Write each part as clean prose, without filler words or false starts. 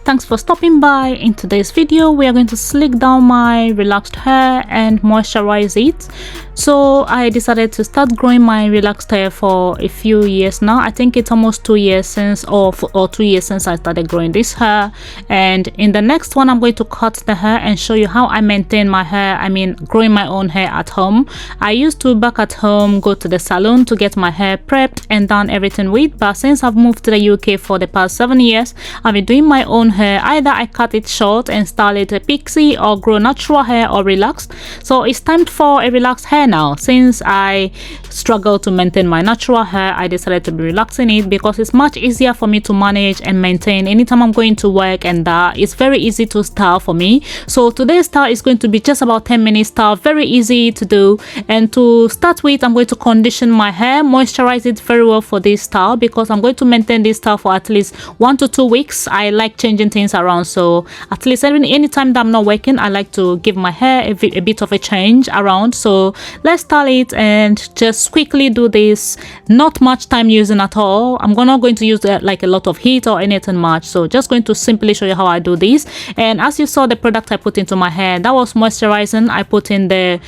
Thanks for stopping by. In today's video we are going to slick down my relaxed hair and moisturize it. So I decided to start growing my relaxed hair for a few years now. I think it's almost 2 years since or 2 years since I started growing this hair, and in the next one I'm going to cut the hair and show you how I maintain my hair. I mean, growing my own hair at home. I used to back at home go to the salon to get my hair prepped and done everything with, but since I've moved to the UK for the past 7 years, I've been doing my own hair. Either I cut it short and style it a pixie, or grow natural hair or relaxed. So it's time for a relaxed hair now. Since I struggle to maintain my natural hair, I decided to be relaxing it because it's much easier for me to manage and maintain anytime I'm going to work, and it's very easy to style for me. So today's style is going to be just about 10-minute style, very easy to do. And to start with, I'm going to condition my hair, moisturize it very well for this style because I'm going to maintain this style for at least 1 to 2 weeks. I like changing things around, so at least anytime that I'm not working, I like to give my hair a bit of a change around. So let's style it and just quickly do this. Not much time using at all. I'm not going to use like a lot of heat or anything much, so just going to simply show you how I do this. And as you saw, the product I put into my hair, that was moisturizing. I put in the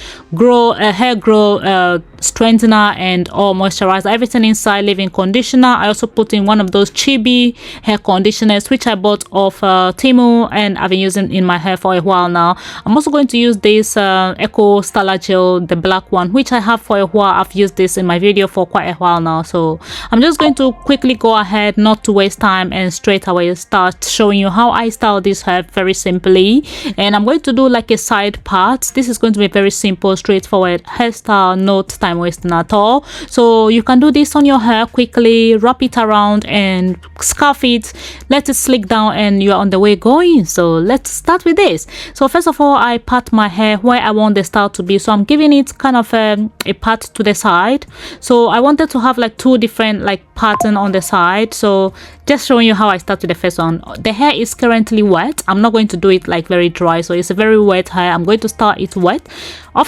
hair grow strengthener and all moisturizer, everything inside, leave-in conditioner. I also put in one of those chibi hair conditioners which I bought off Temu, and I've been using in my hair for a while now. I'm also going to use this Eco Styler Gel, the black one, which I have for a while. I've used this in my video for quite a while now, so I'm just going to quickly go ahead, not to waste time, and straight away start showing you how I style this hair very simply. And I'm going to do like a side part. This is going to be very simple, straightforward hairstyle, not time wasting at all. So you can do this on your hair quickly, wrap it around and scarf it, let it slick down, and you're on the way going. So let's start with this. So first of all, I part my hair where I want the style to be, so I'm giving it kind of a part to the side. So I wanted to have like 2 different like pattern on the side, so just showing you how I start with the first one. The hair is currently wet. I'm not going to do it like very dry, so it's a very wet hair. I'm going to start it wet.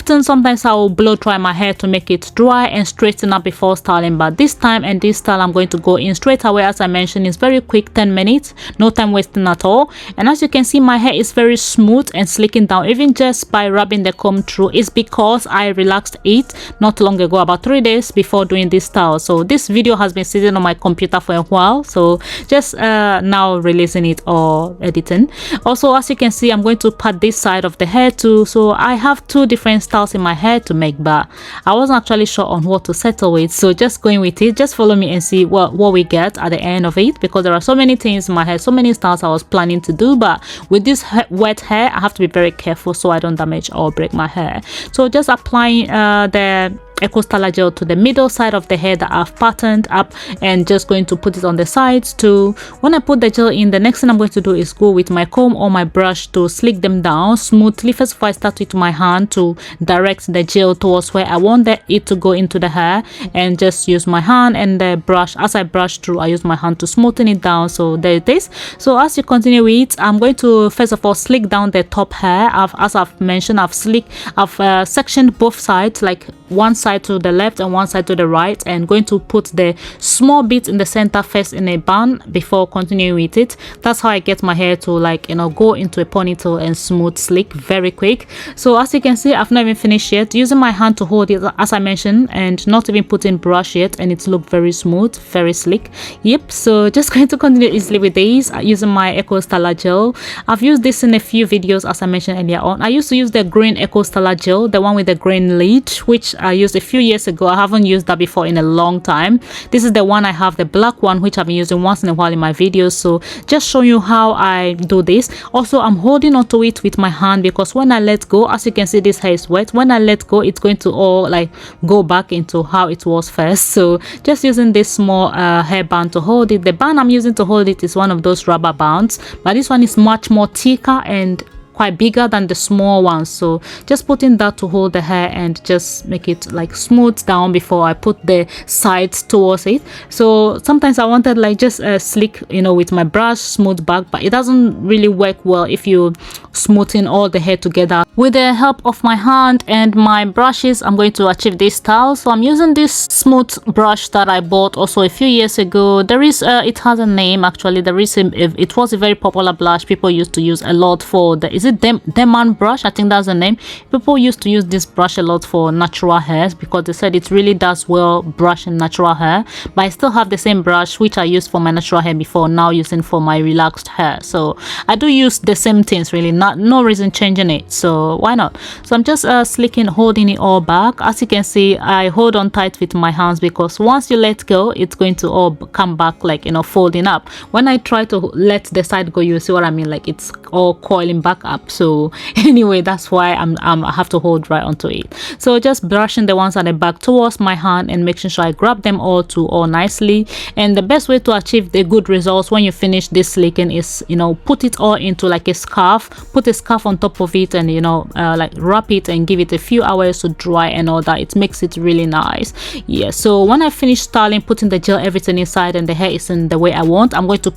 Sometimes I will blow dry my hair to make it dry and straighten up before styling, but this time and this style I'm going to go in straight away. As I mentioned, it's very quick, 10 minutes, no time wasting at all. And as you can see, my hair is very smooth and slicking down even just by rubbing the comb through. It's because I relaxed it not long ago, about 3 days before doing this style. So this video has been sitting on my computer for a while, so just now releasing it or editing. Also, as you can see, I'm going to part this side of the hair too. So I have 2 different styles in my hair to make, but I wasn't actually sure on what to settle with, so just going with it. Just follow me and see what we get at the end of it, because there are so many things in my hair, so many styles I was planning to do, but with this wet hair I have to be very careful so I don't damage or break my hair. So just applying the Eco Styler Gel to the middle side of the hair that I've patterned up, and just going to put it on the sides too. When I put the gel in, the next thing I'm going to do is go with my comb or my brush to slick them down smoothly. First of all, I start with my hand to direct the gel towards where I want it to go into the hair, and just use my hand and the brush. As I brush through, I use my hand to smoothen it down. So there it is. So as you continue with it, I'm going to first of all slick down the top hair. As I've mentioned, I've sectioned both sides, like one side to the left and one side to the right, and going to put the small bit in the center first in a bun before continuing with it. That's how I get my hair to, like, go into a ponytail and smooth slick very quick. So as you can see, I've not even finished yet, using my hand to hold it as I mentioned, and not even putting brush yet, and it's looked very smooth, very slick. Yep, so just going to continue easily with these using my Eco Styler Gel. I've used this in a few videos as I mentioned earlier on. I used to use the green Eco Styler Gel, the one with the green lid, which I used a few years ago. I haven't used that before in a long time. This is the one I have, the black one, which I've been using once in a while in my videos. So just show you how I do this. Also, I'm holding onto it with my hand because when I let go, as you can see, this hair is wet. When I let go, it's going to all like go back into how it was first. So just using this small hair band to hold it. The band I'm using to hold it is one of those rubber bands, but this one is much more thicker and quite bigger than the small ones, so just putting that to hold the hair and just make it like smooth down before I put the sides towards it. So sometimes I wanted like just a slick, you know, with my brush, smooth back, but it doesn't really work well if you smoothing all the hair together. With the help of my hand and my brushes, I'm going to achieve this style. So I'm using this smooth brush that I bought also a few years ago. There is it has a name actually. There is it was a very popular brush people used to use a lot for the, is it Demon brush? I think that's the name. People used to use this brush a lot for natural hairs because they said it really does well brushing natural hair. But I still have the same brush which I used for my natural hair before, now using for my relaxed hair. So I do use the same things really, no reason changing it, so why not? So I'm just slicking, holding it all back. As you can see, I hold on tight with my hands because once you let go, it's going to all come back, like, you know, folding up. When I try to let the side go, you see what I mean, like it's all coiling back up. So anyway, that's why I have to hold right onto it. So just brushing the ones at the back towards my hand and making sure I grab them all nicely. And the best way to achieve the good results when you finish this slicking is, you know, put it all into like a scarf, put a scarf on top of it, and, you know, like wrap it and give it a few hours to dry and all that. It makes it really nice. Yeah, so when I finish styling, putting the gel, everything inside, and the hair is in the way I want, I'm going to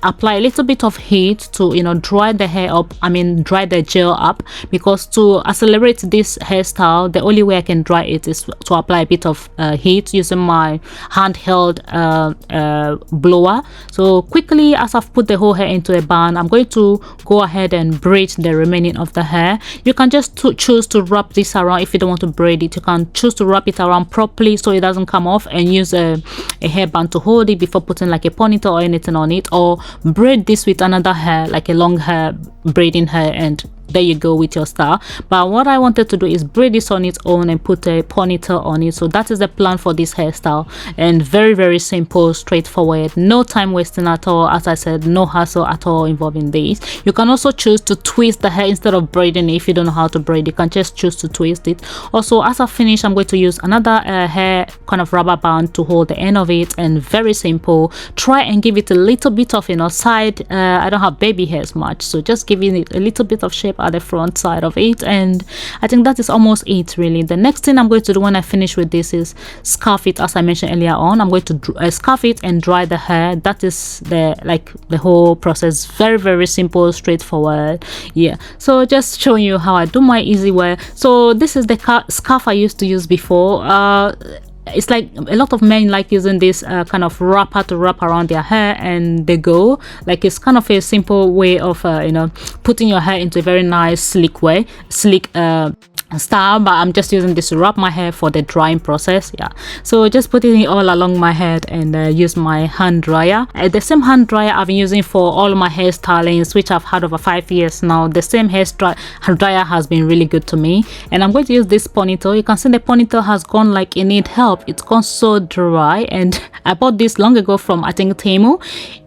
apply a little bit of heat to, you know, dry the hair up, dry the gel up, because to accelerate this hairstyle, the only way I can dry it is to apply a bit of heat using my handheld blower. So quickly, as I've put the whole hair into a bun, I'm going to go ahead and braid the remaining of the hair. You can just choose to wrap this around. If you don't want to braid it, you can choose to wrap it around properly so it doesn't come off, and use a hairband to hold it before putting like a ponytail or anything on it, or braid this with another hair, like a long hair braiding hair, and there you go with your style. But what I wanted to do is braid this on its own and put a ponytail on it. So that is the plan for this hairstyle, and very simple, straightforward, no time wasting at all. As I said, no hassle at all involving these. You can also choose to twist the hair instead of braiding it. If you don't know how to braid, you can just choose to twist it. Also, as I finish, I'm going to use another hair kind of rubber band to hold the end of it, and very simple. Try and give it a little bit of, you know, side. I don't have baby hairs much, so just giving it a little bit of shape at the front side of it, and I think that is almost it really. The next thing I'm going to do when I finish with this is scarf it. As I mentioned earlier on, I'm going to scarf it and dry the hair. That is the whole process. Very simple, straightforward. Yeah, so just showing you how I do my easy wear. So this is the scarf I used to use before. It's like a lot of men like using this kind of wrapper to wrap around their hair, and they go like, it's kind of a simple way of you know, putting your hair into a very nice slick style. But I'm just using this to wrap my hair for the drying process. Yeah, so just putting it all along my head, and use my hand dryer. The same hand dryer I've been using for all my hair stylings, which I've had over 5 years now. The same hand dryer has been really good to me, and I'm going to use this ponytail. You can see the ponytail has gone like it need help. It's gone so dry, and I bought this long ago from, I think, Temu.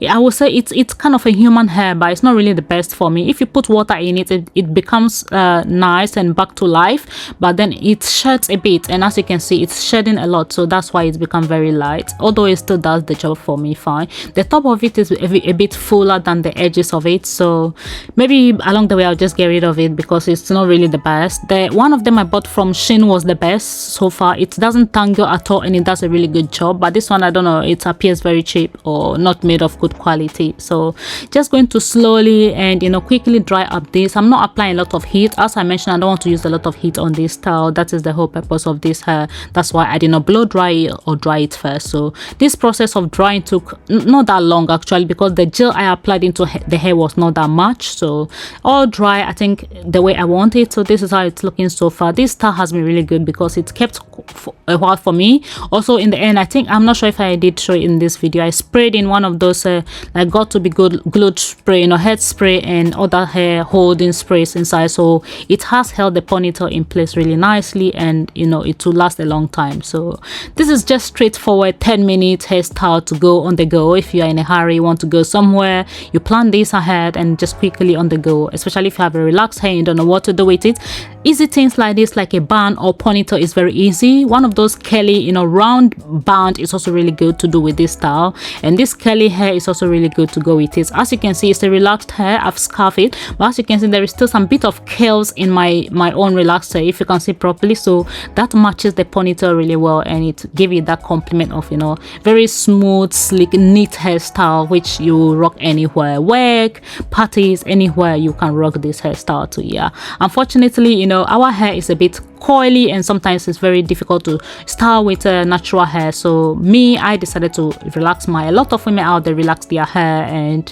I would say it's kind of a human hair, but it's not really the best for me. If you put water in it, it becomes nice and back to life, but then it sheds a bit, and as you can see, it's shedding a lot, so that's why it's become very light, although it still does the job for me fine. The top of it is a bit fuller than the edges of it, so maybe along the way I'll just get rid of it because it's not really the best. The one of them I bought from Shein was the best so far. It doesn't tangle at all, and it does a really good job, but this one, I don't know, it appears very cheap or not made of good quality. So just going to slowly and, you know, quickly dry up this. I'm not applying a lot of heat. As I mentioned, I don't want to use a lot of heat on this style. That is the whole purpose of this hair. That's why I did not blow dry it or dry it first. So this process of drying took not that long actually, because the gel I applied into the hair was not that much. So all dry, I think, the way I want it. So this is how it's looking so far. This style has been really good because it kept for a while for me. Also in the end, I think, I'm not sure if I did show it in this video, I sprayed in one of those like got to be good glued spray, you know, head spray and other hair holding sprays inside, so it has held the ponytail in place really nicely, and, you know, it will last a long time. So this is just straightforward 10-minute hairstyle to go on the go. If you are in a hurry, you want to go somewhere, you plan this ahead and just quickly on the go, especially if you have a relaxed hair, you don't know what to do with it. easy things like this, like a bun or ponytail, is very easy. One of those curly, you know, round band is also really good to do with this style, and this curly hair is also really good to go with it. As you can see, it's a relaxed hair. I've scarfed it, but as you can see, there is still some bit of curls in my own relaxed hair, if you can see properly. So that matches the ponytail really well, and it gives it that compliment of, you know, very smooth, sleek, neat hairstyle, which you rock anywhere, work, parties, anywhere you can rock this hairstyle to. Yeah, unfortunately, you know, our hair is a bit coily, and sometimes it's very difficult to style with natural hair. So I decided to relax a lot of women out there relax their hair, and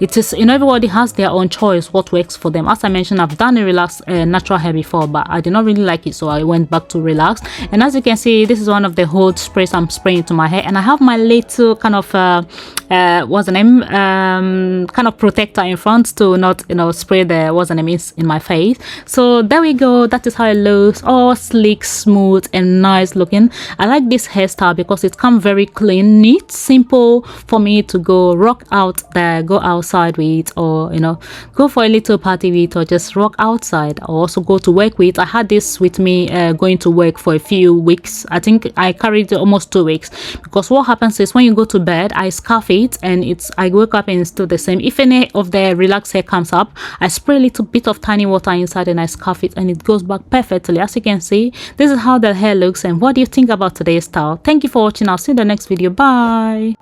it is, you know, everybody has their own choice what works for them. As I mentioned, I've done a relaxed natural hair before, but I did not really like it, so I went back to relax. And as you can see, this is one of the hold sprays I'm spraying into my hair, and I have my little kind of what's the name, kind of protector in front to not, you know, spray the what's the name is in my face. So there we go, that is how it looks, all sleek, smooth and nice looking. I like this hairstyle because it comes very clean, neat, simple for me to go rock out there, go outside with, or, you know, go for a little party with, or just rock outside, or also go to work with. I had this with me going to work for a few weeks. I think I carried it almost 2 weeks, because what happens is when you go to bed, I scarf it, and I wake up and it's still the same. If any of the relaxed hair comes up, I spray a little bit of tiny water inside and I scarf it, and it goes back perfectly. As you can see, this is how the hair looks. And what do you think about today's style? Thank you for watching. I'll see you in the next video. Bye.